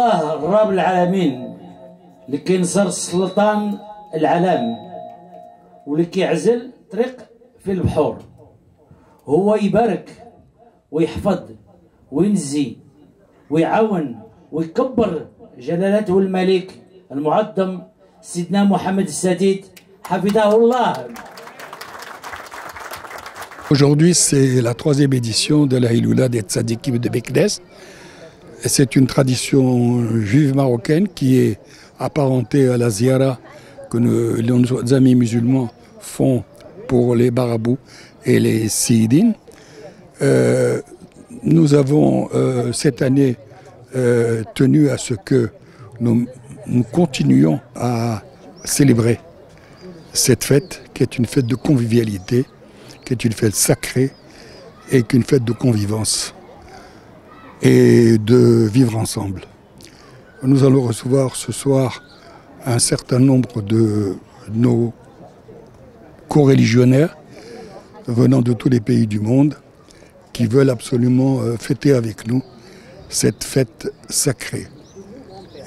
الله الرب العالمين اللي كينصر السلطان العالم واللي كيعزل طريق في البحور، هو يبارك ويحفظ وينزي ويعاون ويكبر جلالته الملك المعظم سيدنا محمد السديد حفظه الله. Aujourd'hui, c'est la 3e édition de la Hiloula des Tzadikim de Meknès. C'est une tradition juive marocaine qui est apparentée à la ziara que nos amis musulmans font pour les marabouts et les séidines. Nous avons cette année tenu à ce que nous continuions à célébrer cette fête qui est une fête de convivialité, qui est une fête sacrée et qu'une fête de convivence et de vivre ensemble. Nous allons recevoir ce soir un certain nombre de nos coreligionnaires venant de tous les pays du monde qui veulent absolument fêter avec nous cette fête sacrée.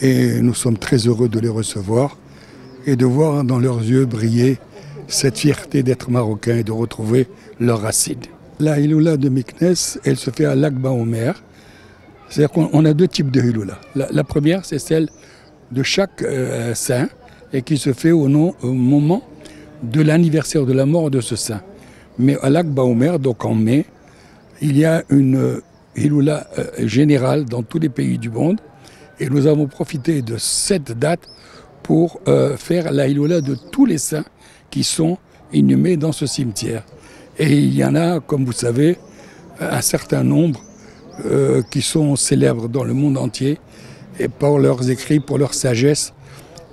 Et nous sommes très heureux de les recevoir et de voir dans leurs yeux briller cette fierté d'être marocains et de retrouver leurs racines. La Hiloula de Meknès, elle se fait à Lag Baomer. C'est-à-dire qu'on a deux types de Hiloula. La première, c'est celle de chaque saint et qui se fait au moment de l'anniversaire de la mort de ce saint. Mais à Lag Baomer, donc en mai, il y a une Hiloula générale dans tous les pays du monde. Et nous avons profité de cette date pour faire la Hiloula de tous les saints qui sont inhumés dans ce cimetière. Et il y en a, comme vous savez, un certain nombre qui sont célèbres dans le monde entier et pour leurs écrits, pour leur sagesse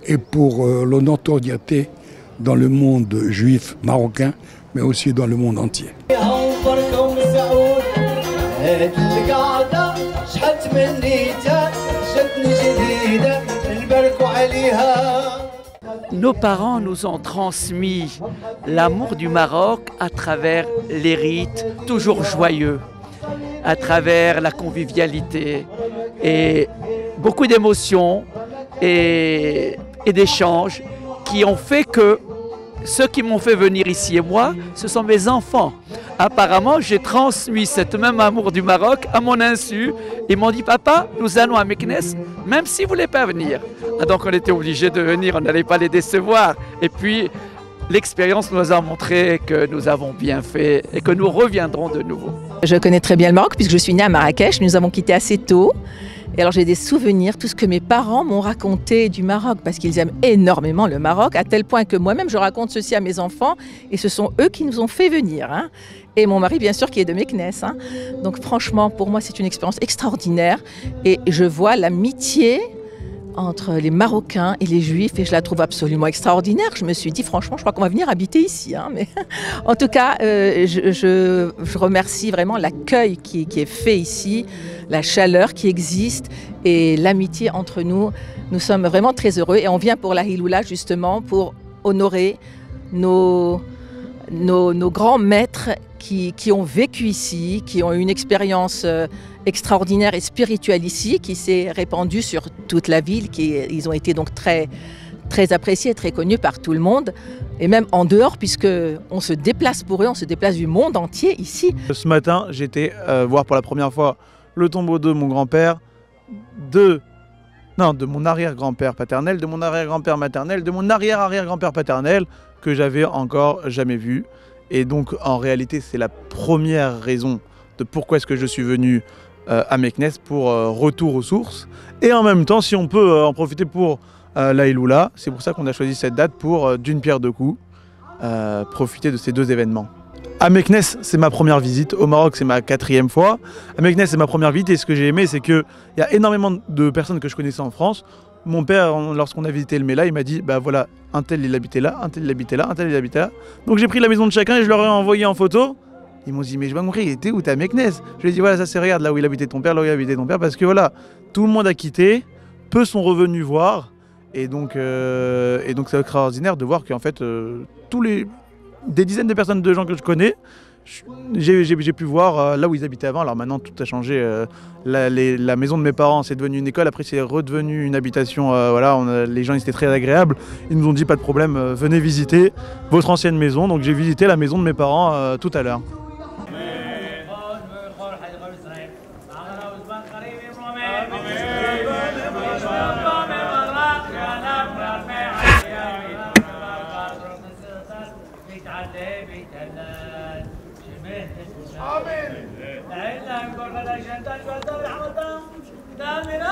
et pour leur notoriété dans le monde juif marocain, mais aussi dans le monde entier. Nos parents nous ont transmis l'amour du Maroc à travers les rites toujours joyeux, à travers la convivialité et beaucoup d'émotions et d'échanges qui ont fait que ceux qui m'ont fait venir ici et moi, ce sont mes enfants. Apparemment, j'ai transmis cet même amour du Maroc à mon insu. Ils m'ont dit, papa, nous allons à Meknès, même si vous ne voulez pas venir. Donc on était obligés de venir, on n'allait pas les décevoir. Et puis, l'expérience nous a montré que nous avons bien fait et que nous reviendrons de nouveau. Je connais très bien le Maroc puisque je suis née à Marrakech. Nous avons quitté assez tôt. Et alors j'ai des souvenirs, tout ce que mes parents m'ont raconté du Maroc, parce qu'ils aiment énormément le Maroc, à tel point que moi-même je raconte ceci à mes enfants, et ce sont eux qui nous ont fait venir. Hein. Et mon mari, bien sûr, qui est de Meknès. Hein. Donc franchement, pour moi, c'est une expérience extraordinaire. Et je vois l'amitié entre les Marocains et les Juifs, et je la trouve absolument extraordinaire. Je me suis dit, franchement, je crois qu'on va venir habiter ici. Hein, mais en tout cas, je remercie vraiment l'accueil qui est fait ici, la chaleur qui existe et l'amitié entre nous. Nous sommes vraiment très heureux et on vient pour la Hiloula justement pour honorer nos grands maîtres qui ont vécu ici, qui ont eu une expérience extraordinaire et spirituelle ici, qui s'est répandue sur toute la ville. Ils ont été donc très, très appréciés, très connus par tout le monde, et même en dehors, puisqu'on se déplace pour eux, on se déplace du monde entier ici. Ce matin, j'étais voir pour la première fois le tombeau de mon grand-père, de mon arrière-grand-père paternel, de mon arrière-grand-père maternel, de mon arrière-arrière-grand-père paternel, que j'avais encore jamais vu. Et donc, en réalité, c'est la première raison de pourquoi est-ce que je suis venu à Meknès pour retour aux sources. Et en même temps, si on peut en profiter pour la Hiloula, c'est pour ça qu'on a choisi cette date pour, d'une pierre deux coups, profiter de ces deux événements. À Meknès, c'est ma première visite. Au Maroc, c'est ma 4e fois. À Meknès, c'est ma première visite. Et ce que j'ai aimé, c'est qu'il y a énormément de personnes que je connaissais en France. Mon père, lorsqu'on a visité le Mela, il m'a dit, bah voilà, un tel il habitait là, un tel il habitait là, un tel il habitait là. Donc j'ai pris la maison de chacun et je leur ai envoyé en photo. Ils m'ont dit, mais je vais compris, il était où? T'es à Meknès? Je lui ai dit, voilà, ça c'est, regarde, là où il habitait ton père, là où il habitait ton père, parce que voilà, tout le monde a quitté, peu sont revenus voir. Et donc c'est extraordinaire de voir qu'en fait, des dizaines de personnes, de gens que je connais, j'ai pu voir là où ils habitaient avant. Alors maintenant tout a changé. La maison de mes parents c'est devenu une école, après c'est redevenu une habitation. Voilà, les gens ils étaient très agréables. Ils nous ont dit pas de problème, venez visiter votre ancienne maison. Donc j'ai visité la maison de mes parents tout à l'heure. آمين